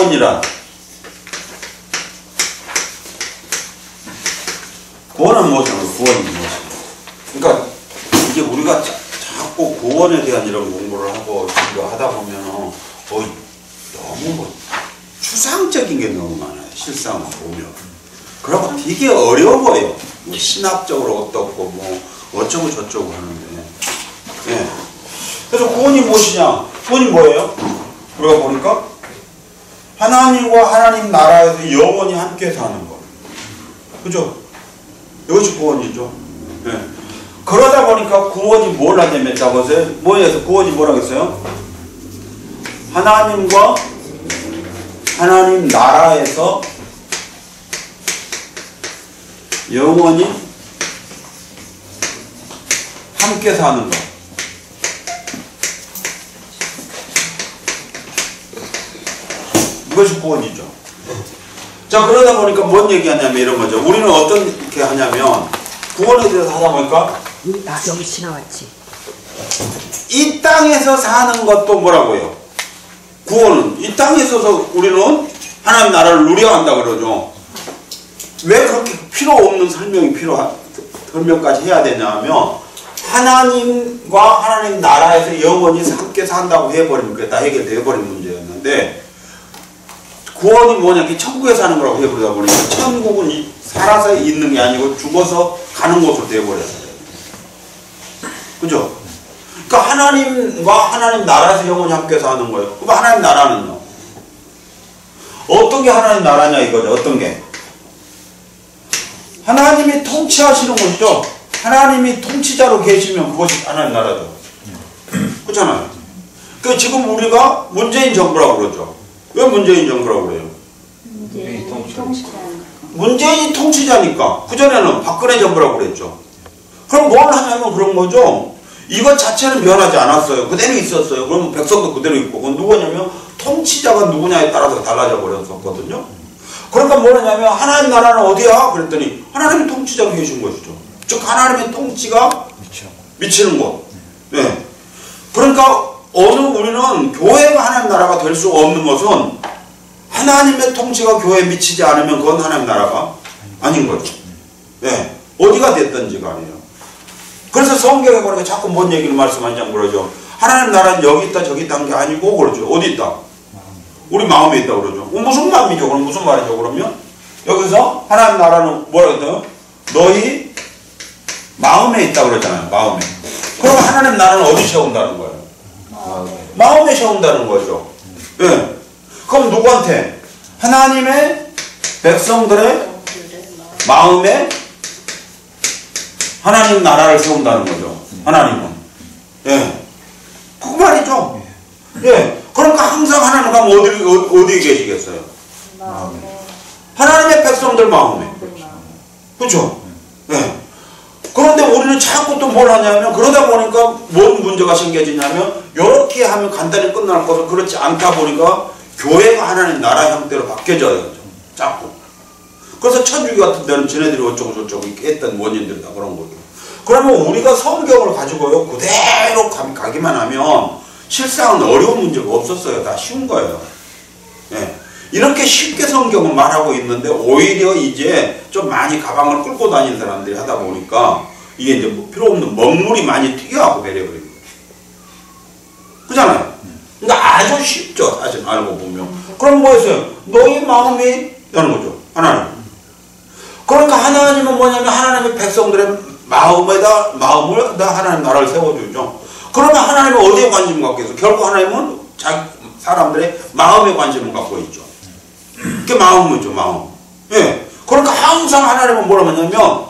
구원이란 구원은 무엇이냐면 구원이 무엇이냐. 그러니까 이게 우리가 자꾸 구원에 대한 이런 공부를 하고 하다 보면 너무 추상적인 게 너무 많아요. 실상을 보면. 그러고 되게 어려워요. 뭐 신학적으로 어떻고 뭐 어쩌고 저쩌고 하는데. 예. 그래서 구원이 무엇이냐? 구원이 뭐예요? 우리가 보니까 하나님과 하나님 나라에서 영원히 함께 사는 거. 그죠? 이것이 구원이죠. 예. 그러다 보니까 구원이 뭘 하냐면 자보세요. 뭐에서 구원이 뭐라고 했어요? 하나님과 하나님 나라에서 영원히 함께 사는 것. 이것이 구원이죠. 자, 그러다 보니까 뭔 얘기하냐면 이런 거죠. 우리는 어떻게 하냐면 구원에 대해서 하다 보니까 여기 지나왔지. 이 땅에서 사는 것도 뭐라고요? 구원은 이 땅에 있어서 우리는 하나님 나라를 누려야 한다 그러죠. 왜 그렇게 필요 없는 설명까지 해야 되냐면 하나님과 하나님 나라에서 영원히 함께 산다고 해버리면 그게 다 해결되어 버린 문제였는데 구원이 뭐냐? 이게 천국에 사는 거라고 해버리다 보니까 천국은 살아서 있는 게 아니고 죽어서 가는 곳으로 되어버렸어요. 그죠? 그러니까 하나님과 하나님 나라에서 영원히 함께 사는 거예요. 그럼 하나님 나라는요? 어떤 게 하나님 나라냐 이거죠. 어떤 게? 하나님이 통치하시는 것이죠. 하나님이 통치자로 계시면 그것이 하나님 나라죠. 그렇잖아요. 그러니까 지금 우리가 문재인 정부라고 그러죠. 왜 문재인 정부라고 그래요? 문재인이 통치자니까. 그전에는 박근혜 정부라고 그랬죠. 그럼 뭘 하냐면 그런 거죠. 이것 자체는 변하지 않았어요. 그대로 있었어요. 그러면 백성도 그대로 있고. 그건 누구냐면 통치자가 누구냐에 따라서 달라져 버렸었거든요. 그러니까 뭐냐면 하나님 나라는 어디야? 그랬더니 하나님이 통치자로 계신 것이죠. 즉 하나님의 통치가 미치는 곳. 네. 그러니까 우리는 교회가 하나님 나라가 될 수 없는 것은 하나님의 통치가 교회에 미치지 않으면 그건 하나님 나라가 아닌 거죠. 네. 어디가 됐든지 간에요. 그래서 성경에 보니까 자꾸 뭔 얘기를 말씀하냐고 그러죠. 하나님 나라는 여기 있다 저기 있다는 게 아니고 그러죠. 어디 있다? 우리 마음에 있다 그러죠. 무슨 마음이죠? 그럼 무슨 말이죠? 그러면 여기서 하나님 나라는 뭐라 그랬어요? 너희 마음에 있다 그러잖아요. 마음에. 그럼 하나님 나라는 어디 세운다는 거예요? 마음에 세운다는 거죠. 예. 네. 그럼 누구한테? 하나님의 백성들의 마음에 하나님 나라를 세운다는 거죠. 하나님은. 예. 그 말이죠. 예. 그러니까 항상 하나님 가면 어디에 계시겠어요? 하나님의 백성들 마음에. 그렇죠? 예. 그런데 우리는 자꾸 또 뭘 하냐면 그러다 보니까 뭔 문제가 생겨지냐면 이렇게 하면 간단히 끝날 것을 그렇지 않다 보니까 교회가 하나님 나라 형태로 바뀌어져요. 자꾸. 그래서 천주교 같은 데는 쟤네들이 어쩌고 저쩌고 했던 원인들이 다 그런 거죠. 그러면 우리가 성경을 가지고요 그대로 가기만 하면 실상은 어려운 문제가 없었어요. 다 쉬운 거예요. 예. 이렇게 쉽게 성경은 말하고 있는데 오히려 이제 좀 많이 가방을 끌고 다니는 사람들이 하다 보니까 이게 이제 뭐 필요 없는 먹물이 많이 튀겨하고 내려버리는 거예요. 그잖아요. 그러니까 아주 쉽죠. 사실 알고 보면. 그럼 뭐였어요? 너희 마음이 라는 거죠. 하나님. 그러니까 하나님은 뭐냐면 하나님의 백성들의 마음을 하나님 나라를 세워주죠. 그러면 하나님은 어디에 관심을 갖고 있어요? 결국 하나님은 사람들의 마음에 관심을 갖고 있죠. 그게 마음이죠, 마음. 예. 그러니까 항상 하나님은 뭐라고 하냐면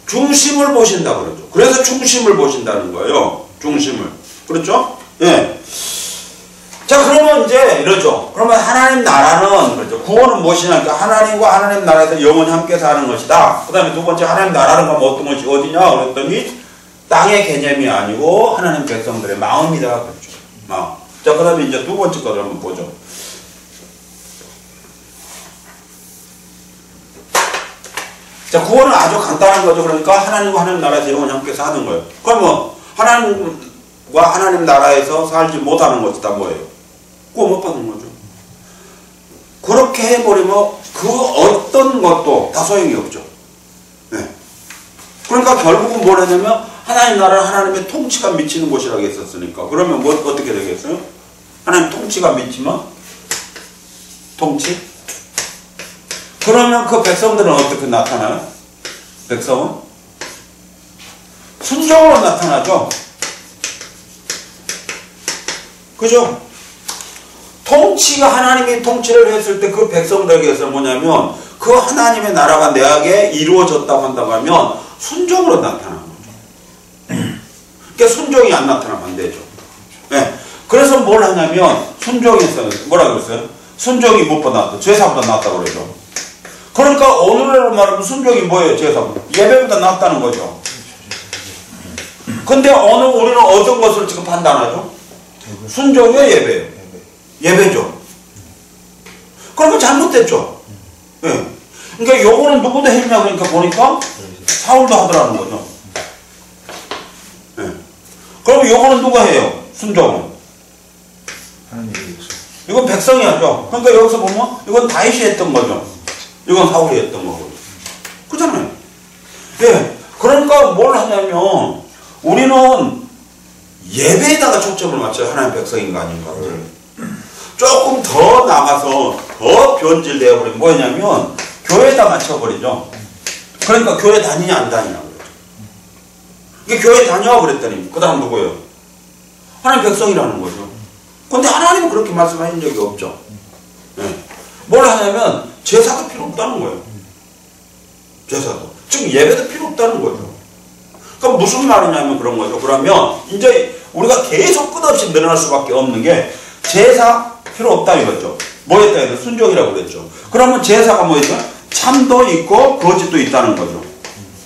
중심을 보신다 그러죠. 그래서 중심을 보신다는 거예요. 중심을. 그렇죠? 예. 자, 그러면 이제 이러죠. 그러면 하나님 나라는 그렇죠. 구원은 무엇이냐? 그러니까 하나님과 하나님 나라에서 영원히 함께 사는 것이다. 그 다음에 두 번째 하나님 나라는 어떤 것이 어디냐? 그랬더니 땅의 개념이 아니고 하나님 백성들의 마음이다. 그렇죠. 마음. 자, 그 다음에 이제 두 번째 것을 한번 보죠. 자, 구원은 아주 간단한 거죠. 그러니까 하나님과 하나님 나라에서 영원히 함께 사는 거예요. 그러면 하나님과 하나님 나라에서 살지 못하는 것이다 뭐예요? 구원 못 받는 거죠. 그렇게 해버리면 그 어떤 것도 다 소용이 없죠. 네. 그러니까 결국은 뭘 하냐면 하나님 나라는 하나님의 통치가 미치는 곳이라고 했었으니까 그러면 뭐 어떻게 되겠어요? 하나님 통치가 미치면 통치? 그러면 그 백성들은 어떻게 나타나요? 백성은 순종으로 나타나죠. 그죠? 통치가 하나님이 통치를 했을 때 그 백성들에게서 뭐냐면 그 하나님의 나라가 내게 이루어졌다고 한다고 하면 순종으로 나타나는 거죠. 그러니까 순종이 안 나타나면 안 되죠. 네. 그래서 뭘 하냐면 순종에서 뭐라 그랬어요? 순종이 무엇보다 낫다. 제사보다 낫다고 그러죠. 그러니까 오늘날로 말하면 순종이 뭐예요? 제사보다. 예배보다 낫다는 거죠. 근데 오늘 우리는 어떤 것을 지금 판단하죠? 순종이요, 예배요? 예배죠. 그러면 잘못됐죠. 예. 그러니까 요거는 누구도 했냐 그러니까 보니까 사울도 하더라는 거죠. 예. 그럼 요거는 누가 해요? 순종은. 이건 백성이 하죠. 그러니까 여기서 보면 이건 다윗이 했던 거죠. 이건 사울이 했던 거고. 그잖아요. 예. 그러니까 뭘 하냐면 우리는 예배에다가 초점을 맞춰요. 하나님 백성인가 아닌가를. 조금 더 나가서 더 변질되어 버리면 뭐냐면 교회에다 맞춰버리죠. 그러니까 교회 다니냐 안 다니냐 그러죠. 이게 교회 다녀 그랬더니 그 다음 누구예요? 하나님 백성이라는 거죠. 근데 하나님은 그렇게 말씀하신 적이 없죠. 네. 뭘 하냐면 제사가 필요 없다는 거예요. 제사도. 즉 예배도 필요 없다는 거죠. 그럼 무슨 말이냐면 그런 거죠. 그러면 이제 우리가 계속 끝없이 늘어날 수밖에 없는 게 제사 필요 없다 이거죠. 뭐였다 해도 순종이라고 그랬죠. 그러면 제사가 뭐였죠? 참도 있고 거짓도 있다는 거죠.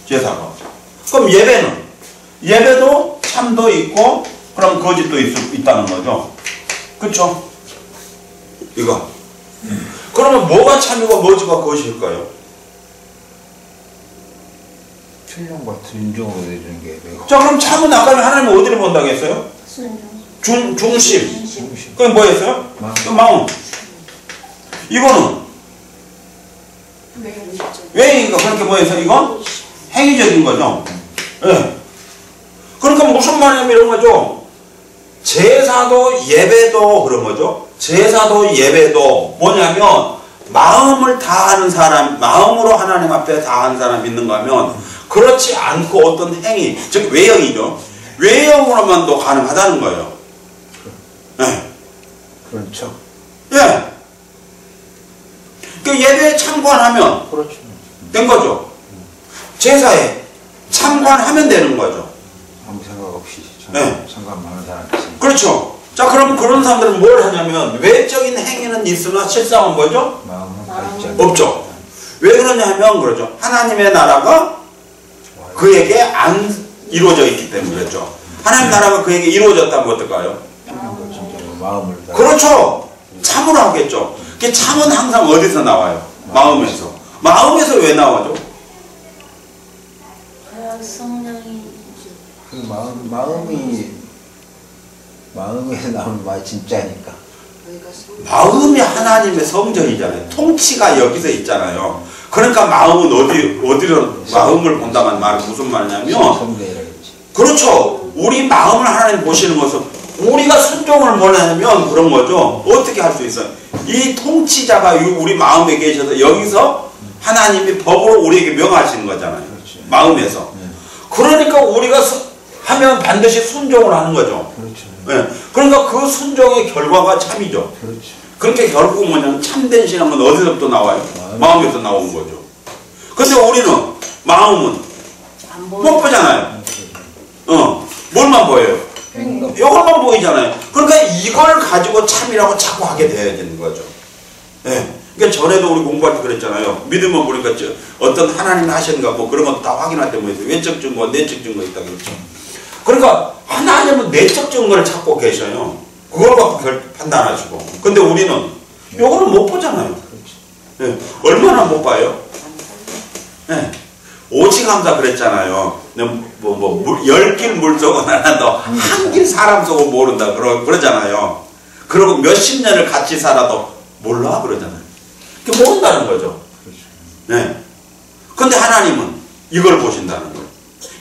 제사가. 그럼 예배는? 예배도 참도 있고 그럼 거짓도 있다는 거죠. 그쵸? 이거. 그러면 뭐가 참이고 뭐가 거짓일까요? 신령과 순종으로 해주는 게 예배고. 자 그럼 참은 아까 하나님은 어디를 본다고 했어요? 중심. 그게 뭐였어요? 마음. 이거는 왜인가 그렇게 뭐였어요? 이건 행위적인 거죠. 네. 그러니까 무슨 말이냐면 이런 거죠. 제사도 예배도 그런 거죠. 제사도 예배도 뭐냐면 마음을 다하는 사람, 마음으로 하나님 앞에 다하는 사람이 있는가 하면 그렇지 않고 어떤 행위, 즉 외형이죠. 외형으로만도 가능하다는 거예요. 네. 그렇죠. 예. 그 예배에 참관하면 그렇죠. 된 거죠. 제사에 참관하면 되는 거죠. 아무 생각 없이 네. 상관하는 사람이 있습니다. 그렇죠. 자, 그럼 그런 사람들은 뭘 하냐면 외적인 행위는 있으나 실상은 뭐죠? 마음은 없죠. 왜 그러냐면 그러죠. 하나님의 나라가 그에게 안 이루어져 있기 때문에 그렇죠. 하나님 나라가 그에게 이루어졌다면 어떨까요? 마음을 그렇죠. 참으로 하겠죠. 그 참은 항상 어디서 나와요? 마음에서. 마음에서 왜 나와죠? 성령이 그 마음에서 나오는 말이 진짜니까. 마음이 하나님의 성전이잖아요. 통치가 여기서 있잖아요. 그러니까 마음은 어디로 마음을 본다는 말은 무슨 말이냐면 그렇죠. 우리 마음을 하나님 보시는 것은 우리가 순종을 뭘 하냐면 그런 거죠. 어떻게 할 수 있어요? 이 통치자가 우리 마음에 계셔서 여기서 하나님이 법으로 우리에게 명하시는 거잖아요. 그렇지. 마음에서. 그러니까 우리가 하면 반드시 순종을 하는 거죠. 그렇죠. 네. 그러니까 그 순종의 결과가 참이죠. 그렇죠. 그렇게 결국 뭐냐면 참된 신앙은 어디서부터 나와요? 마음에서 나오는 거죠. 근데 우리는 마음은 못 보잖아요. 뭘만 보여요? 이것만 보이잖아요. 그러니까 이걸 가지고 참이라고 자꾸 하게 돼야 되는 거죠. 네. 그러니까 전에도 우리 공부할 때 그랬잖아요. 믿으면 보니까 어떤 하나님이 하시는가 뭐 그런 것도 다 확인할 때 뭐 있어요. 외적 증거, 내적 증거 있다 그랬죠. 그러니까 하나님은 내적 증거를 찾고 계셔요. 그걸 갖고 판단하시고. 근데 우리는 요거는 못 보잖아요. 네. 얼마나 못 봐요? 네. 오직함사 그랬잖아요. 열 길 물속은 알아도 한 길 사람 속은 모른다 그러잖아요. 그러고 몇십 년을 같이 살아도 몰라 그러잖아요. 그게 모른다는 거죠. 네. 근데 하나님은 이걸 보신다는 거예요.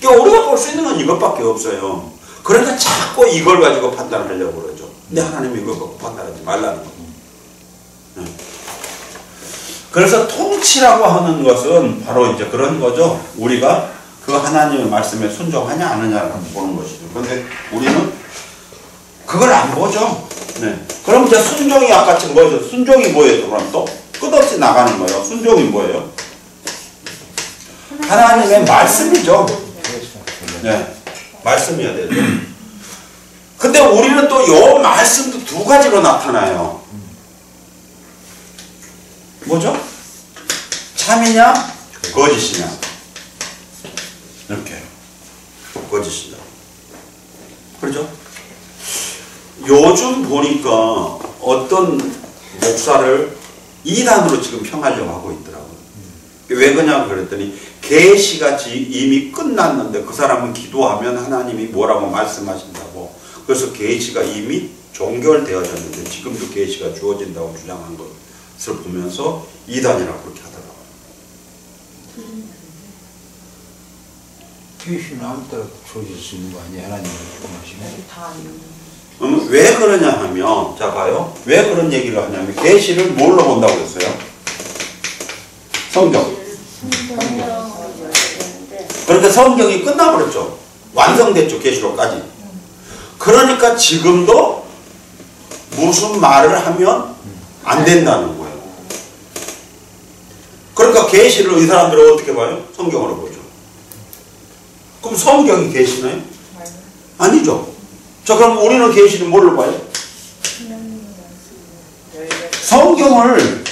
그러니까 우리가 볼 수 있는 건 이것밖에 없어요. 그러니까 자꾸 이걸 가지고 판단하려고 그러죠. 근데 하나님이 이걸 갖고 판단하지 말라는 거예요. 네. 그래서 통치라고 하는 것은 바로 이제 그런 거죠. 우리가 그 하나님의 말씀에 순종하냐 안 하냐를 보는 것이죠. 그런데 우리는 그걸 안 보죠. 네. 그럼 이제 순종이 아까 지금 뭐죠? 순종이 뭐예요? 그럼 또 끝없이 나가는 거예요. 순종이 뭐예요? 하나님의 말씀이죠. 네. 말씀이어야 되죠. 근데 우리는 또 요 말씀도 두 가지로 나타나요. 뭐죠? 참이냐 거짓이냐. 이렇게 거짓이냐. 그렇죠? 요즘 보니까 어떤 목사를 이단으로 지금 평하려고 하고 있더라고요. 왜 그러냐고 그랬더니 계시가 이미 끝났는데 그 사람은 기도하면 하나님이 뭐라고 말씀하신다고. 그래서 계시가 이미 종결되어졌는데 지금도 계시가 주어진다고 주장한 것을 보면서 이단이라고 그렇게 하더라고요. 계시는 아무 따라 주어질 수 있는 거 아니에요? 하나님이 말씀하시면. 왜 그러냐 하면, 자 봐요. 왜 그런 얘기를 하냐면 계시를 뭘로 본다고 했어요? 성경. 그러니까 성경이 끝나버렸죠. 완성됐죠. 계시록까지. 그러니까 지금도 무슨 말을 하면 안 된다는 거예요. 그러니까 계시를 이 사람들은 어떻게 봐요? 성경으로 보죠. 그럼 성경이 계시나요? 아니죠. 자, 그럼 우리는 계시를 뭘로 봐요? 성경을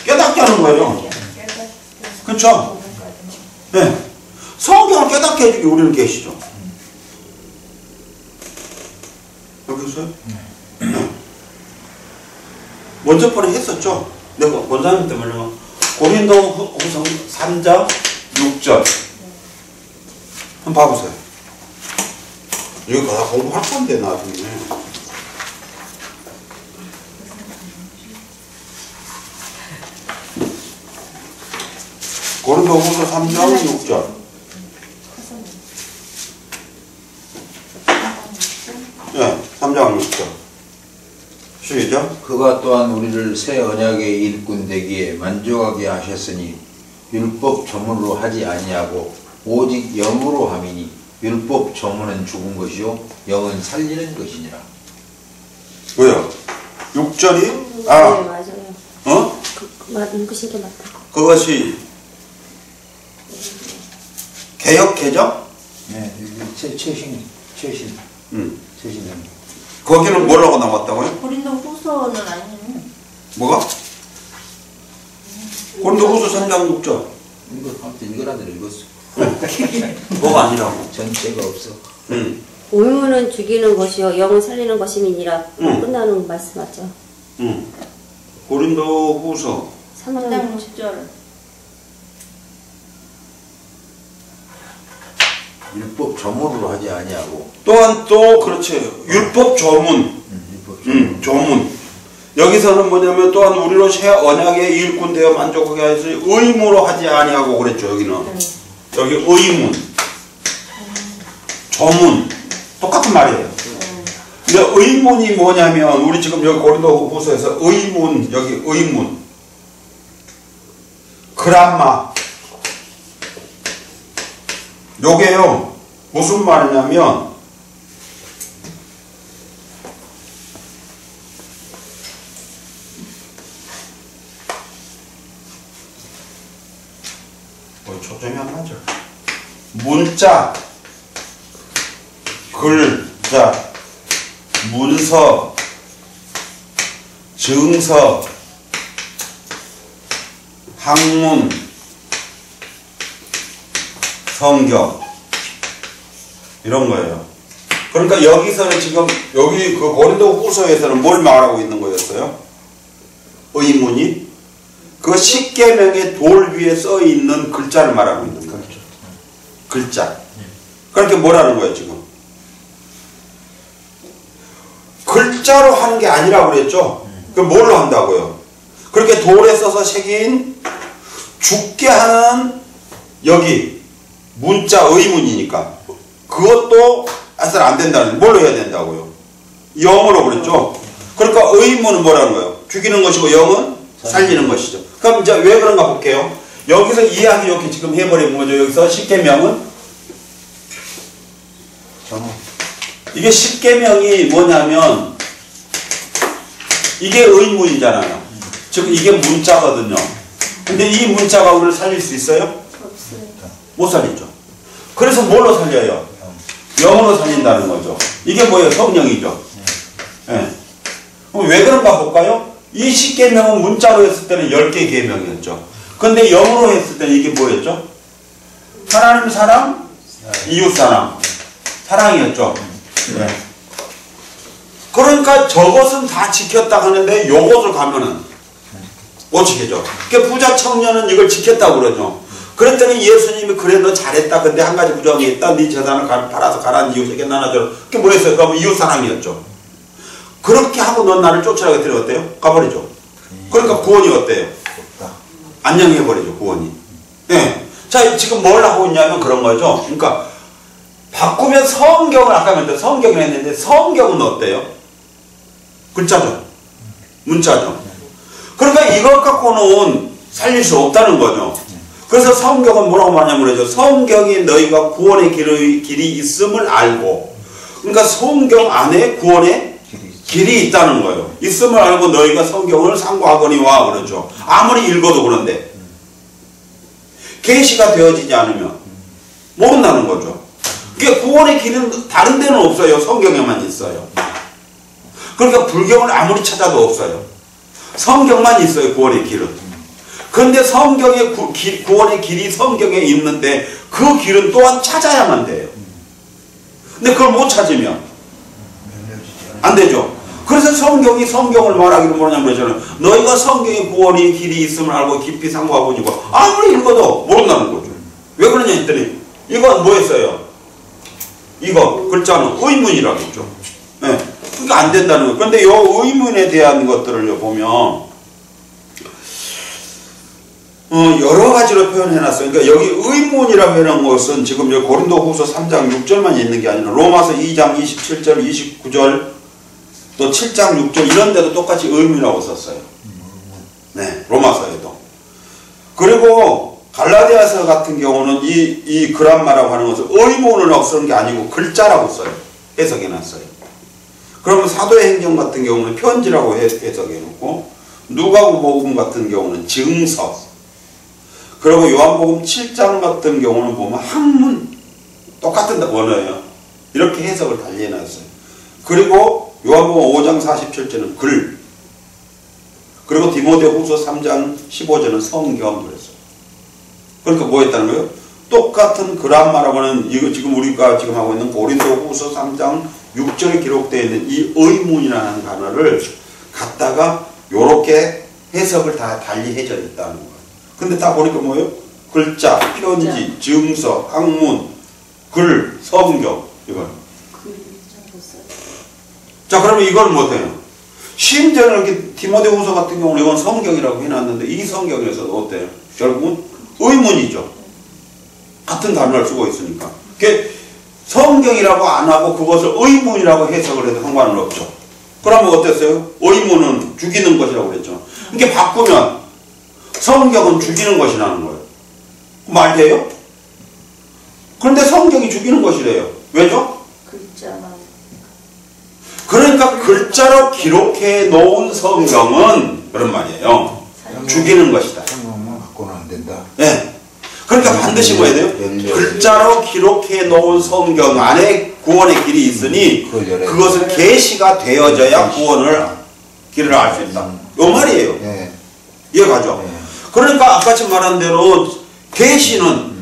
깨닫게 하는 거예요. 그렇죠? 네. 성경을 깨닫게 해주기 우리는 계시죠. 여기서요? 네. 먼저 번에 했었죠. 내가 권사님 때문에 고린도후서 3장 6절 한번 봐보세요. 이거 다 공부할 건데 나중에. 고린도후서 3장 6절. 네, 3장 6절. 시작. 그가 또한 우리를 새 언약의 일꾼 되기에 만족하게 하셨으니 율법 조문으로 하지 아니하고 오직 영으로 함이니 율법 조문은 죽은 것이요 영은 살리는 것이니라. 왜요? 6절이 네, 맞아요. 어? 읽으신 게 맞다. 그것이 개역 개정? 네, 최신. 최신. 거기는 뭐라고 나왔다고요? 고린도후서는 아니에요. 뭐가? 고린도후서 3장 6절. 이거 아무튼 이거라 대로 읽었어. 뭐가 아니라고? 전체가 없어. 의무는 죽이는 것이요 영은 살리는 것임이니라. 끝나는 말씀 맞죠? 고린도후서 3장 6절. 율법 조문으로 하지 아니하고. 또한 또 그렇지. 율법 조문. 조문. 여기서는 뭐냐면 또한 우리로 새 언약의 일꾼 되어 만족하게 하여서 의무로 하지 아니하고 그랬죠. 여기는. 여기 의문. 조문. 똑같은 말이에요. 근데 의문이 뭐냐면 우리 지금 여기 고린도후서에서 의문, 여기 의문. 그람마. 요게요. 무슨 말이냐면 초점이 안 맞아. 문자, 글자, 문서, 증서, 학문, 성경 이런 거예요. 그러니까 여기서는 지금 여기 그 고린도후서에서는 뭘 말하고 있는 거였어요? 의문이 그 십계명의 돌 위에 써 있는 글자를 말하고 있는 거예요. 글자. 그렇게 뭐라는 거예요 지금? 글자로 하는 게 아니라고 그랬죠? 그럼 뭘로 한다고요? 그렇게 돌에 써서 새긴 죽게 하는 여기 문자 의문이니까 그것도 해서는 안 된다는 뭘로 해야 된다고요? 영으로 그랬죠. 그러니까 의문은 뭐라는 거예요? 죽이는 것이고 영은 살리는 것이죠. 그럼 이제 왜 그런가 볼게요. 여기서 이해하기 좋게 지금 해버린 거죠. 여기서 십계명은 이게 십계명이 뭐냐면 이게 의문이잖아요. 즉 이게 문자거든요. 근데 이 문자가 우리를 살릴 수 있어요? 없어요. 못 살리죠. 그래서 뭘로 살려요? 영으로 살린다는 거죠. 이게 뭐예요? 성령이죠. 예. 그럼 왜 그런가 볼까요? 이 십계명은 문자로 했을 때는 10개 계명이었죠. 근데 영으로 했을 때는 이게 뭐였죠? 하나님 사랑, 이웃 사랑. 사랑이었죠. 네. 그러니까 저것은 다 지켰다 하는데 요것을 가면은 못 지켜죠. 그러니까 부자 청년은 이걸 지켰다고 그러죠. 그랬더니 예수님이 그래 너 잘했다. 근데 한 가지 부정이 있다. 네 재산을 팔아서 가라앉은 이웃에게 나눠줘. 그게 뭐였어요? 그러면 이웃 사랑이었죠. 그렇게 하고 넌 나를 쫓으라고 했더니 어때요? 가버리죠. 그러니까 구원이 어때요? 안녕해버리죠. 구원이. 네. 자 지금 뭘 하고 있냐면 그런 거죠. 그러니까 바꾸면 성경을 아까 말했는데 성경을 했는데 성경은 어때요? 글자죠. 문자죠. 그러니까 이것 갖고는 살릴 수 없다는 거죠. 그래서 성경은 뭐라고 말하냐면 그러죠. 성경이 너희가 구원의 길이 있음을 알고 그러니까 성경 안에 구원의 길이 있다는 거예요. 있음을 알고 너희가 성경을 상고하거니와 그러죠. 아무리 읽어도 그런데 계시가 되어지지 않으면 모른다는 거죠. 그러니까 구원의 길은 다른 데는 없어요. 성경에만 있어요. 그러니까 불경을 아무리 찾아도 없어요. 성경만 있어요. 구원의 길은. 그런데 성경의 구원의 길이 성경에 있는데 그 길은 또한 찾아야만 돼요. 근데 그걸 못 찾으면 안 되죠. 그래서 성경이 성경을 말하기를 뭐냐면 그러잖아요. 너희가 성경의 구원의 길이 있음을 알고 깊이 상고하고니까 아무리 읽어도 모른다는 거죠. 왜 그러냐 했더니 이건 뭐였어요? 이거 글자는 의문이라고 했죠. 네. 그러니까 안 된다는 거예요. 그런데 이 의문에 대한 것들을 보면 여러 가지로 표현해놨어요. 그러니까 여기 의문이라고 해놓은 것은 지금 여기 고린도후서 3장 6절만 있는 게 아니라 로마서 2장 27절, 29절 또 7장 6절 이런 데도 똑같이 의문이라고 썼어요. 네, 로마서에도. 그리고 갈라디아서 같은 경우는 이 그람마라고 하는 것을 의문을 쓰는 게 아니고 글자라고 써요. 해석해놨어요. 그러면 사도의 행전 같은 경우는 편지라고 해석해놓고 누가복음 같은 경우는 증서 그리고 요한복음 7장 같은 경우는 보면 학문 똑같은 원어예요. 이렇게 해석을 달리 해놨어요. 그리고 요한복음 5장 47절은 글 그리고 디모데후서 3장 15절은 성경 그랬어요. 그러니까 뭐 했다는 거예요? 똑같은 그람마라고 하는 이거 지금 우리가 지금 하고 있는 고린도후서 3장 6절에 기록되어 있는 이 의문이라는 단어를 갖다가 요렇게 해석을 다 달리 해져 있다는 거예요. 근데 다 보니까 뭐예요? 글자, 편지, 증서, 학문, 글, 성경 이걸. 자 그러면 이걸 못해요. 심지어 이렇게 디모데후서 같은 경우는 이건 성경이라고 해놨는데 이 성경에서도 어때요? 결국은 의문이죠. 같은 단어를 쓰고 있으니까. 그게 성경이라고 안 하고 그것을 의문이라고 해석을 해도 상관은 없죠. 그러면 어땠어요? 의문은 죽이는 것이라고 그랬죠. 이게 바꾸면 성경은 죽이는 것이라는 거예요. 말돼요? 그런데 성경이 죽이는 것이래요. 왜죠? 글자만. 그러니까 글자로 기록해 놓은 성경은 그런 말이에요. 죽이는 것이다. 성경만 갖고는 안 된다. 네. 그러니까 반드시 뭐 해야 돼요? 글자로 기록해 놓은 성경 안에 구원의 길이 있으니 그것은 계시가 되어져야 구원을 길을 알 수 있다. 요 말이에요. 네. 이해가죠? 네. 그러니까 아까 지금 말한 대로 계시는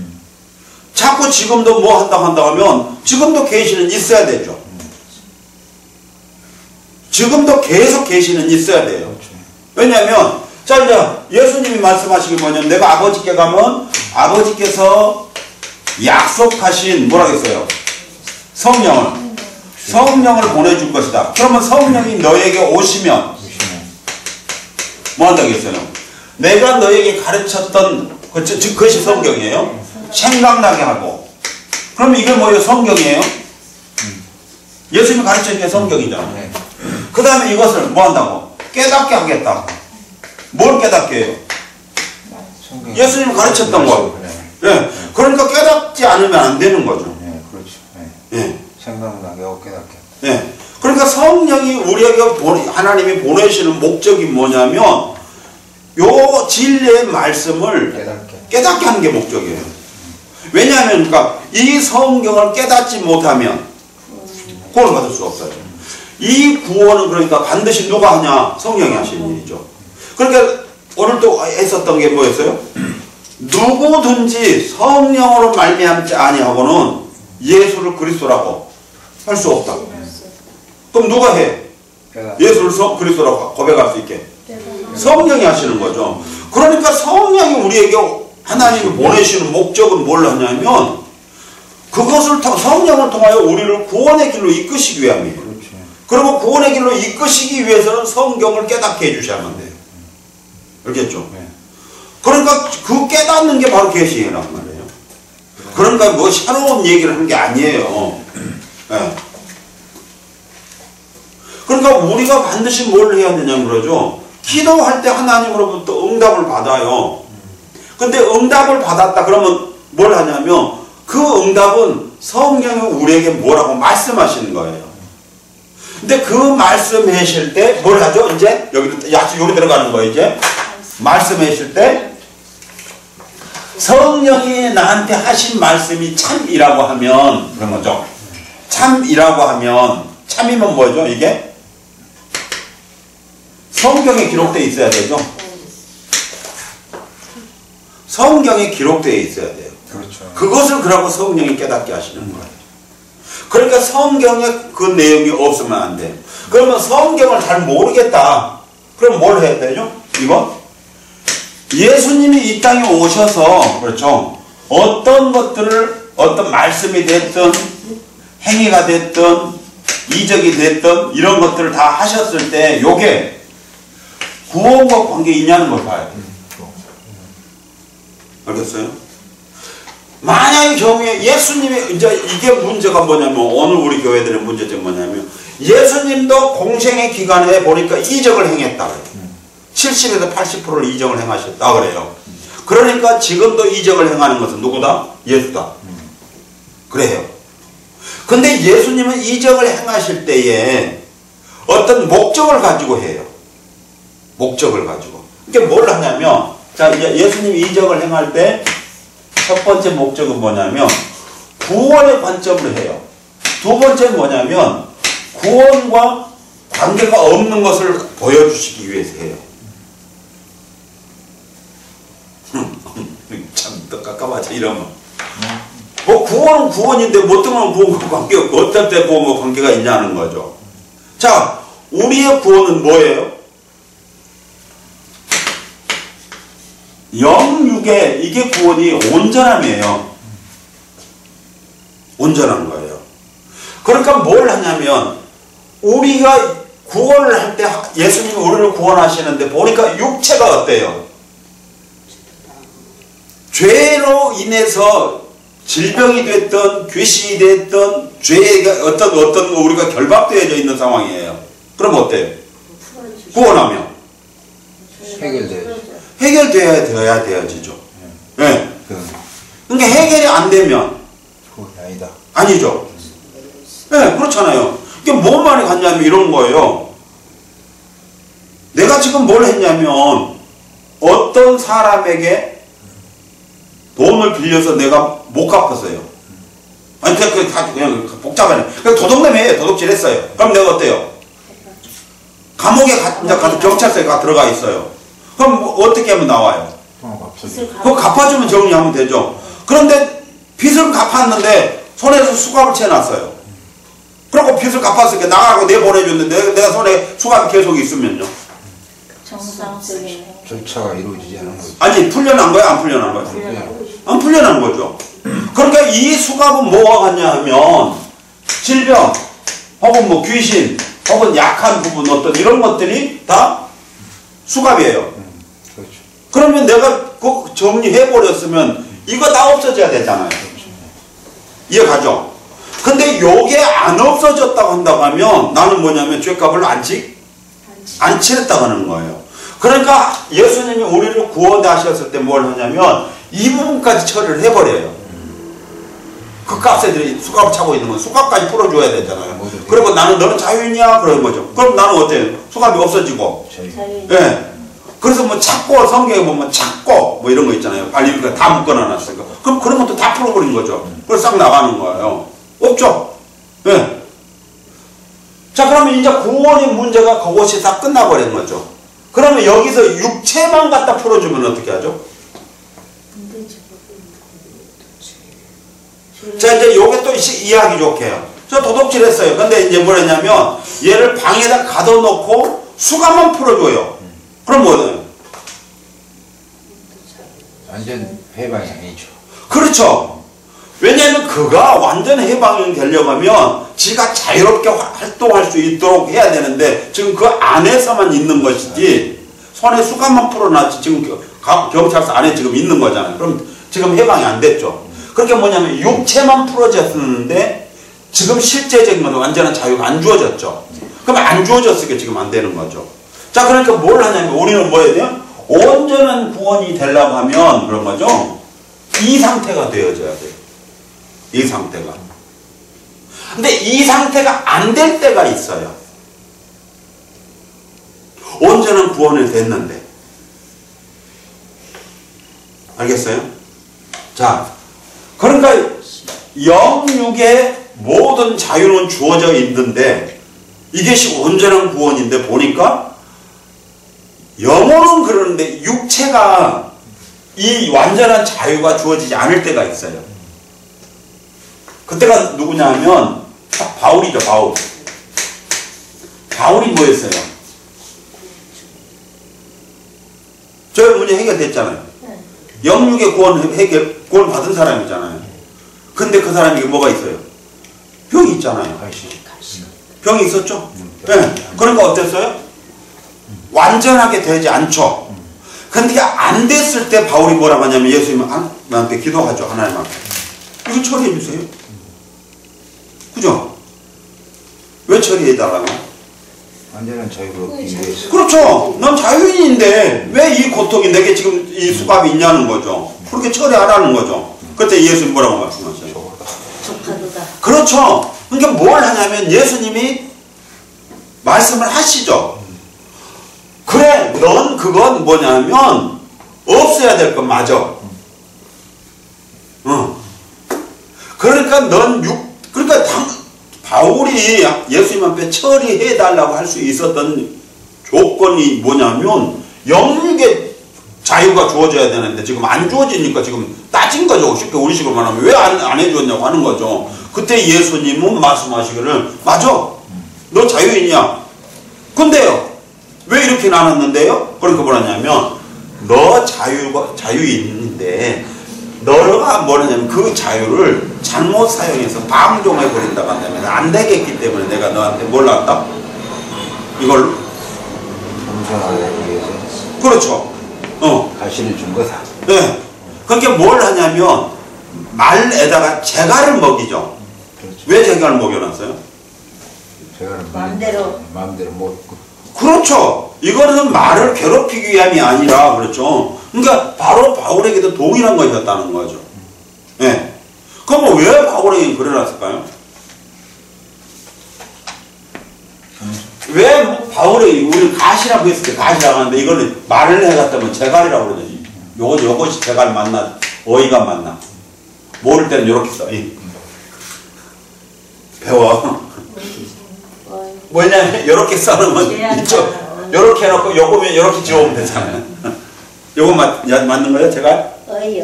자꾸 지금도 뭐 한다고 하면 지금도 계시는 있어야 되죠. 지금도 계속 계시는 있어야 돼요. 왜냐하면 자 이제 예수님이 말씀하시기 뭐냐면 내가 아버지께 가면 아버지께서 약속하신 뭐라고 했어요? 성령을 보내줄 것이다. 그러면 성령이 너에게 오시면 뭐 한다고 했어요? 내가 너에게 가르쳤던 그것이 성경이에요. 생각나게 하고. 그럼 이게 뭐예요? 성경이에요? 예수님이 가르친 게 성경이잖아요. 네. 그 다음에 이것을 뭐 한다고? 깨닫게 하겠다. 뭘 깨닫게 해요? 예수님이 가르쳤던 거. 네. 예. 그러니까 깨닫지 않으면 안 되는 거죠. 네, 그렇죠. 네. 예. 생각나게 하고 깨닫게. 예. 그러니까 성령이 우리에게 하나님이 보내시는 목적이 뭐냐면 요 진리의 말씀을 깨닫게 하는 게 목적이에요. 왜냐하면 그러니까 이 성경을 깨닫지 못하면 구원을 받을 수 없어요. 이 구원은 그러니까 반드시 누가 하냐? 성령이 하시는 일이죠. 그러니까 오늘 또 했었던 게 뭐였어요? 누구든지 성령으로 말미암지 아니하고는 예수를 그리스도라고 할 수 없다. 그럼 누가 해? 예수를 그리스도라고 고백할 수 있게. 성령이 하시는 거죠. 그러니까 성령이 우리에게 하나님이 보내시는 목적은 뭘 하냐면 그것을 성령을 통하여 우리를 구원의 길로 이끄시기 위함이에요. 그렇죠. 그리고 구원의 길로 이끄시기 위해서는 성경을 깨닫게 해주셔야만 돼요. 알겠죠? 네. 그러니까 그 깨닫는 게 바로 계시란 말이에요. 그러니까 뭐 새로운 얘기를 한 게 아니에요. 네. 그러니까 우리가 반드시 뭘 해야 되냐면 그러죠. 기도할 때 하나님으로부터 응답을 받아요. 근데 응답을 받았다 그러면 뭘 하냐면 그 응답은 성경이 우리에게 뭐라고 말씀하시는 거예요. 근데 그 말씀하실 때 뭘 하죠? 이제 여기 들어가는 거예요. 이제 말씀하실 때 성령이 나한테 하신 말씀이 참이라고 하면 그런 거죠. 참이라고 하면 참이면 뭐죠? 이게 성경에 기록되어 있어야 되죠. 성경에 기록되어 있어야 돼요. 그렇죠. 그것을 그러고 성령이 깨닫게 하시는 거예요. 그러니까 성경에 그 내용이 없으면 안 돼요. 그러면 성경을 잘 모르겠다. 그럼 뭘 해야 되죠? 이거? 예수님이 이 땅에 오셔서 그렇죠. 어떤 것들을 어떤 말씀이 됐든 행위가 됐든 이적이 됐든 이런 것들을 다 하셨을 때 요게 구원과 관계 있냐는 걸 봐야 돼요. 알겠어요? 만약의 경우에 예수님이 이제 이게 문제가 뭐냐면 오늘 우리 교회들의 문제점이 뭐냐면 예수님도 공생의 기간에 보니까 이적을 행했다 그래요. 70에서 80%를 이적을 행하셨다 그래요. 그러니까 지금도 이적을 행하는 것은 누구다? 예수다. 그래요. 근데 예수님은 이적을 행하실 때에 어떤 목적을 가지고 해요. 목적을 가지고. 이게 뭘 하냐면 자 이제 예수님이 이적을 행할 때 첫 번째 목적은 뭐냐면 구원의 관점으로 해요. 두 번째는 뭐냐면 구원과 관계가 없는 것을 보여주시기 위해서 해요. 참 깝깝하죠 이러면. 뭐 구원은 구원인데 뭐 어떤 구원과 관계가 없고 어떤 때 구원과 관계가 있냐는 거죠. 자 우리의 구원은 뭐예요? 영육에 이게 구원이 온전함이에요. 온전한 거예요. 그러니까 뭘 하냐면 우리가 구원을 할 때 예수님이 우리를 구원하시는데 보니까 육체가 어때요? 죄로 인해서 질병이 됐든 귀신이 됐든 죄가 어떤 우리가 결박되어져 있는 상황이에요. 그럼 어때요? 구원하면 해결되어야 되어지죠. 네. 그러니까 해결이 안 되면 아니다. 아니죠. 네, 그렇잖아요. 이게 뭔 말이 같냐면 이런 거예요. 내가 지금 뭘 했냐면 어떤 사람에게 돈을 빌려서 내가 못 갚았어요. 아니 그냥 복잡하네. 그냥 도둑놈이에요. 도둑질했어요. 그럼 내가 어때요? 감옥에 가서 경찰서에 들어가 있어요. 그럼 어떻게 하면 나와요? 그거 갚아주면 정리하면 되죠. 그런데 빚을 갚았는데 손에서 수갑을 채놨어요. 그리고 빚을 갚았으니까 나가라고 내보내줬는데 내가 손에 수갑이 계속 있으면요. 정상적인 절차가 이루어지지 않은 거죠. 아니 풀려난 거야? 안 풀려난 거야? 안 풀려난 거죠. 그러니까 이 수갑은 뭐가 같냐 하면 질병 혹은 뭐 귀신 혹은 약한 부분 어떤 이런 것들이 다 수갑이에요. 그렇죠. 그러면 내가 그 정리해버렸으면 이거 다 없어져야 되잖아요. 이해가죠? 근데 요게 안 없어졌다고 한다고 하면 나는 뭐냐면 죄값을 안 치렀다고 하는 거예요. 그러니까 예수님이 우리를 구원하셨을 때 뭘 하냐면 이 부분까지 처리를 해버려요. 그 값에 수갑 차고 있는 건 수갑까지 풀어줘야 되잖아요. 그리고 너는 자유인이야? 그런 거죠. 그럼 나는 어때요? 수갑이 없어지고. 자유인. 예. 그래서 뭐 찾고 성경에 보면 찾고 뭐 이런 거 있잖아요. 빨리 이렇게 다 묶어놨으니까. 그럼 그런 것도 다 풀어버린 거죠. 그래서 싹 나가는 거예요. 없죠? 예. 자, 그러면 이제 구원의 문제가 그것이 다 끝나버린 거죠. 그러면 여기서 육체만 갖다 풀어주면 어떻게 하죠? 자, 이제 요게 또 이해하기 좋게 해요. 저 도둑질 했어요. 근데 이제 뭐랬냐면 얘를 방에다 가둬놓고 수갑만 풀어줘요. 그럼 뭐예요? 완전 해방이 아니죠. 그렇죠. 왜냐하면 그가 완전 해방이 되려고 하면 지가 자유롭게 활동할 수 있도록 해야 되는데 지금 그 안에서만 있는 것이지 손에 수갑만 풀어놨지 지금 경찰서 안에 지금 있는 거잖아요. 그럼 지금 해방이 안 됐죠. 그렇게 뭐냐면 육체만 풀어졌는데 지금 실제적인 건 완전한 자유가 안 주어졌죠. 그럼 안 주어졌으니까 지금 안 되는 거죠. 자, 그러니까 뭘 하냐면 우리는 뭐 해야 돼요? 온전한 구원이 되려고 하면 그런 거죠. 이 상태가 되어져야 돼요. 이 상태가. 근데 이 상태가 안 될 때가 있어요. 온전한 구원이 됐는데. 알겠어요? 자, 그러니까 영육의 모든 자유는 주어져 있는데 이것이 온전한 구원인데 보니까 영혼은 그러는데 육체가 이 완전한 자유가 주어지지 않을 때가 있어요. 그때가 누구냐 하면 바울이죠. 바울이 뭐였어요? 저 문제 해결됐잖아요. 영육의 구원 받은 사람이잖아요. 근데 그 사람에게 뭐가 있어요? 병이 있잖아요. 병이 있었죠? 네. 그러니까 어땠어요? 완전하게 되지 않죠. 근데 안 됐을 때 바울이 뭐라고 하냐면 예수님한테 기도하죠. 하나님 앞에. 이거 처리해 주세요. 그죠? 왜 처리해달라고? 완전한 자유를 얻기 위해서. 그렇죠. 넌 자유인인데 왜 이 고통이 내게 지금 이 수갑이 있냐는 거죠. 그렇게 처리하라는 거죠. 그때 예수님 뭐라고 말씀하셔요? 조카도다. 그렇죠. 그러니까 뭘 하냐면 예수님이 말씀을 하시죠. 그래, 넌 그건 뭐냐면 없어야 될 건 맞아. 그러니까 그러니까 바울이 예수님 앞에 처리해달라고 할 수 있었던 조건이 뭐냐면 영육의 자유가 주어져야 되는데 지금 안 주어지니까 지금 따진 거죠. 쉽게 우리식으로 말하면 왜 안 해줬냐고 하는 거죠. 그때 예수님은 말씀하시기를 맞아. 너 자유인이야. 근데요. 왜 이렇게 나눴는데요? 그러니까 뭐냐면 너 자유인인데 너가 뭐냐면 그 자유를 잘못 사용해서 방종해 버린다고 한다면 안 되겠기 때문에 내가 너한테 뭘 한다? 이걸 겸손하기 위해서. 그렇죠. 가시를 준 거다. 네. 그러니까 뭘 하냐면 말에다가 재갈을 먹이죠. 그렇죠. 왜 재갈을 먹여놨어요? 제가 마음대로 못. 그렇죠. 이거는 말을 괴롭히기 위함이 아니라 그렇죠. 그러니까 바로 바울에게도 동일한 것이었다는 거죠. 예. 네. 그럼 왜 바울에게 그래놨을까요? 왜 바울이 우리 가시라고 했을 때 가시라고 하는데 이거는 말을 해갔다면 재갈이라고 그러지. 요것이 재갈 맞나 어이가 맞나 모를 때는 요렇게 써. 배워. 뭐냐면 요렇게 써놓으면 이쪽 요렇게 해놓고 요거면 요렇게 지우면 되잖아요. 요거 맞는 거예요? 제가? 어이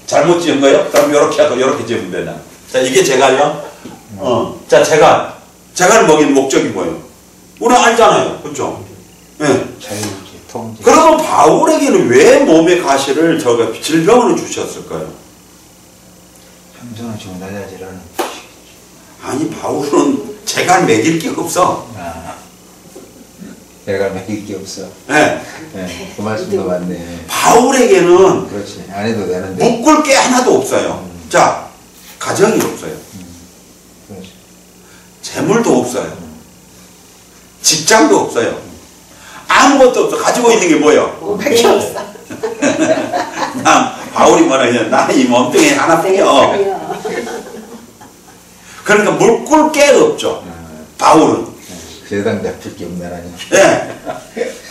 잘못 지은 거예요? 그럼 요렇게 하고 요렇게 지우면 되나? 자, 이게 재갈이요? 자, 재갈 먹이는 목적이 뭐예요? 우리 알잖아요. 그렇죠? 예. 자유지, 통제. 그러면 바울에게는 왜 몸의 가시를 질병으로 주셨을까요? 겸손하시고 낮아지라는. 아니, 바울은 재갈 먹일 게 없어. 내가 먹일 게 없어. 예. 네, 그 말씀도 맞네. 바울에게는 그렇지. 안 해도 되는데. 묶을 게 하나도 없어요. 자, 가정이 없어요. 그렇지. 재물도 없어요. 직장도 없어요. 아무것도 없어. 가지고 있는 게 뭐예요? 밖에 없어. 바울이 뭐라 그러냐. 나는 이 몸뚱이 하나뿐이요. 그러니까 묶을 게 없죠. 바울은. 세상 잡힐 게 없나라니. 예.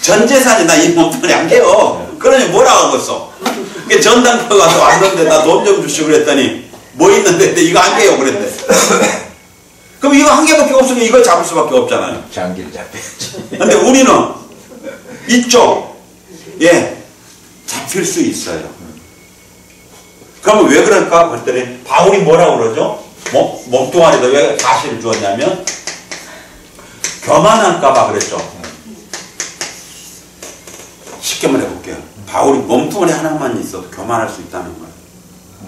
전 재산이 나 이 몸뚱이 안 개요. 그러니 뭐라고 하겠어. 전당포 가서 왔는데 나 돈 좀 주시고 그랬더니 뭐 있는데 이거 안 개요 그랬대. 그럼 이거 한 개밖에 없으면 이거 잡을 수밖에 없잖아요. 장기를 잡혀야지. 근데 우리는 있죠. 예. 잡힐 수 있어요. 그러면 왜 그럴까? 그랬더니 바울이 뭐라고 그러죠? 몸뚱아리도 왜 가시를 주었냐면 교만할까봐 그랬죠. 쉽게 말해볼게요. 바울이 몸뚱아리 하나만 있어도 교만할 수 있다는 거예요.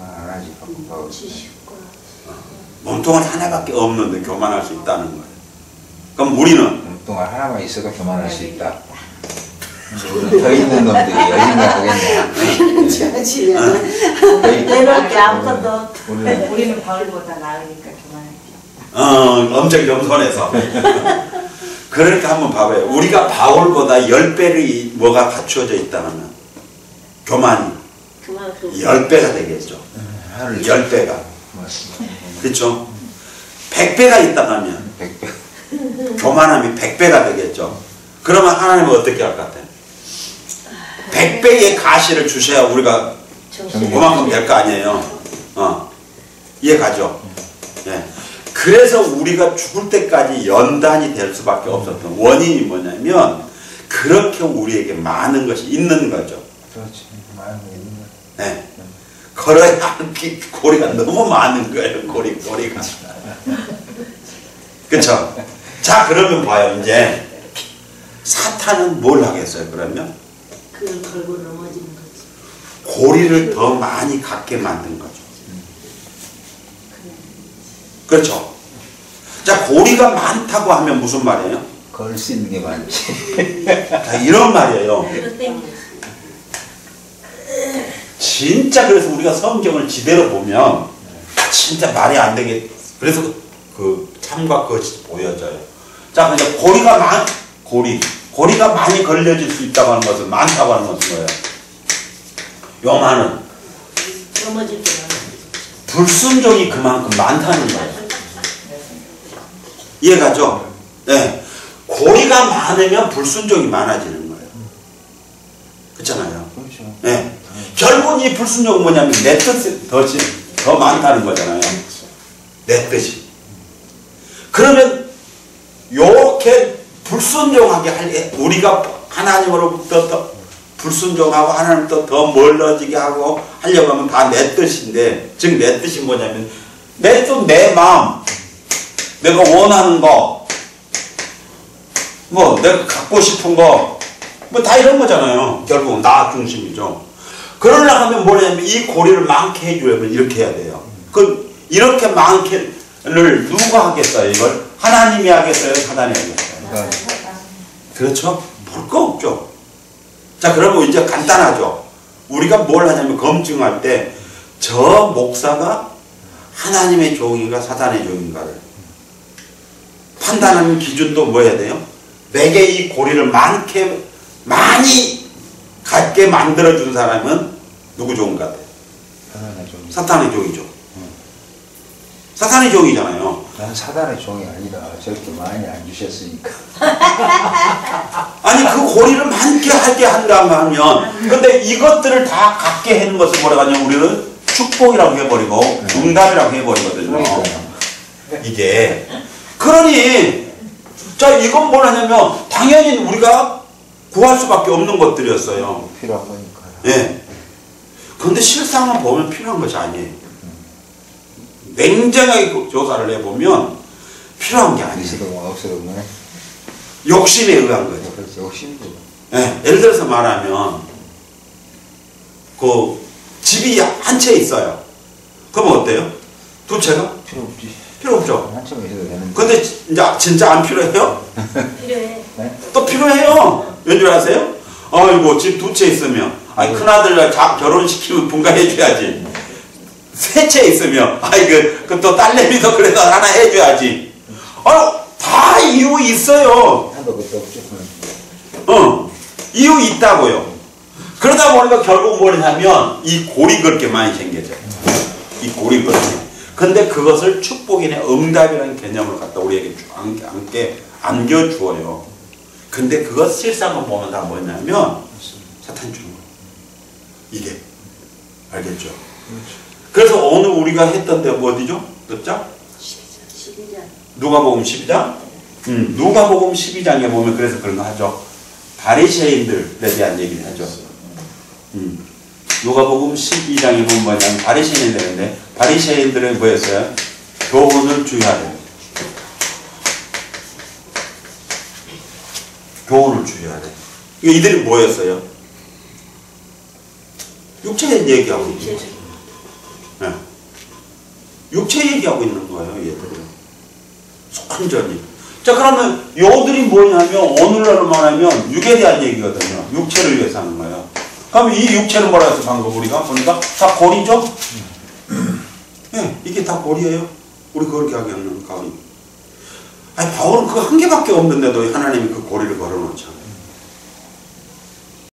안 하지. 바로. 몸뚱아리 하나밖에 없는데 교만할 수 있다는 거예요. 그럼 우리는 몸뚱아리 하나만 있어도 교만할 수 있다. 더 있는 놈들이 열심히 하겠네. 지어지면 내놓을 게 아무것도 없어. 우리는 바울보다 나으니까 그만할게요. 엄청 겸손해서. 그러니까 한번 봐봐요. 우리가 바울보다 10배의 뭐가 갖추어져 있다면 교만이 그만큼 10배가 되겠죠. 하늘 10배가. 맞습니다. 그렇죠? 100배가 있다면 100배. 교만함이 100배가 되겠죠. 그러면 하나님은 어떻게 할 것 같아요? 100배의 가시를 주셔야 우리가 그만큼 될 거 아니에요. 이해가죠? 예. 그래서 우리가 죽을 때까지 연단이 될 수밖에 없었던 원인이 뭐냐면 그렇게 우리에게 많은 것이 있는 거죠. 그렇지. 많은 게 있는 거. 네. 걸어야 할 고리가 너무 많은 거예요. 고리가. 그쵸? 자, 그러면 봐요. 이제 사탄은 뭘 하겠어요? 그러면 그걸 걸고 넘어지는 거지. 고리를 더 많이 갖게 만든 거죠. 그렇죠? 자, 고리가 많다고 하면 무슨 말이에요? 걸 수 있는 게 많지. 자, 이런 말이에요. 진짜 그래서 우리가 성경을 지대로 보면 진짜 말이 안 되게 그래서 그 참과 거짓이 보여져요. 자, 근데 고리가 많이 걸려질 수 있다고 하는 것은 많다고 하는 것은 뭐예요? 요만은 넘어질 때 불순종이 그만큼 많다는 거예요. 이해가죠? 네. 고리가 많으면 불순종이 많아지는 거예요. 그렇잖아요. 그렇죠. 네. 결국 이 불순종은 뭐냐면 내 뜻이 더 많다는 거잖아요. 내 뜻이. 그러면 요렇게 불순종하게 할 우리가 하나님으로부터 더 불순종하고 하나님부터 더 멀어지게 하고 하려고 하면 다 내 뜻인데, 즉 내 뜻이 뭐냐면 내 뜻, 내 마음, 내가 원하는 거, 뭐 내가 갖고 싶은 거, 뭐 다 이런 거잖아요. 결국 나 중심이죠. 그러려고 하면 뭐냐면 이 고리를 많게 해주려면 이렇게 해야 돼요. 그 이렇게 많게를 누가 하겠어요? 이걸 하나님이 하겠어요? 사단이 하겠어요? 그렇죠? 볼 거 없죠. 자, 그러면 이제 간단하죠. 우리가 뭘 하냐면 검증할 때 저 목사가 하나님의 종인가 사단의 종인가를 판단하는 기준도 뭐 해야 돼요? 내게 이 고리를 많이 갖게 만들어준 사람은 누구 종인 것 같아요? 사탄의 종이죠. 사탄의 종이잖아요. 난 사단의 종이 아니라 저렇게 많이 안 주셨으니까. 아니 그 고리를 많게 하게 한다고 하면 근데 이것들을 다 갖게 하는 것을 뭐라고 하냐면 우리는 축복이라고 해버리고 응답이라고 해버리거든요. 이게 그러니 자 이건 뭘 하냐면 당연히 우리가 구할 수밖에 없는 것들이었어요. 필요한 거니까요. 예. 그런데 실상은 보면 필요한 것이 아니에요. 냉정하게 조사를 해보면 필요한 게 아니에요. 있어도 뭐 없어도 없네. 욕심에 의한 거죠. 그렇지. 욕심이죠. 예, 예를 들어서 말하면 그 집이 한 채 있어요. 그러면 어때요? 두 채가? 필요 없지. 필요 없죠. 한 채만 있어도 되는데. 근데 이제 진짜 안 필요해요? 필요해. 네? 또 필요해요. 왠 줄 아세요? 아이고 집 두 채 있으면 큰아들 결혼시키면 분가해줘야지. 세 채 있으면 또 딸내미도 그래도 하나 해줘야지. 다 이유 있어요. 하도 그때 없죠. 이유 있다고요. 그러다 보니까 결국 뭐냐면 이 골이 그렇게 많이 생겨져요. 이 골이 그렇게. 근데 그것을 축복이네 응답이라는 개념을 갖다 우리에게 안겨주어요. 근데 그것 실상을 보면 다 뭐냐면 사탄이 주는 거예요. 이게. 알겠죠? 그래서 오늘 우리가 했던 데가 어디죠? 몇 장? 12장. 누가복음 12장? 누가복음 12장에 보면 그래서 그런 거 하죠. 바리새인들에 대한 얘기를 하죠. 누가복음 12장에 보면 뭐냐면 바리새인들인데 바리새인들은 뭐였어요? 교훈을 주의하래요. 교훈을 주의하래. 이들이 뭐였어요? 육체 얘기하고 있는 거예요. 네. 육체 얘기하고 있는 거예요, 얘들은. 완전히. 자, 그러면 요들이 뭐냐면 오늘날로 말하면 육에 대한 얘기거든요. 육체를 위해서 하는 거예요. 그럼 이 육체는 뭐라 해서 방금 우리가 보니까 다 골이죠? 네, 이게 다 골이에요. 우리 그렇게 하게 하는 가위. 바울은 그거 한 개밖에 없는데도 하나님이 그 고리를 걸어놓잖아요.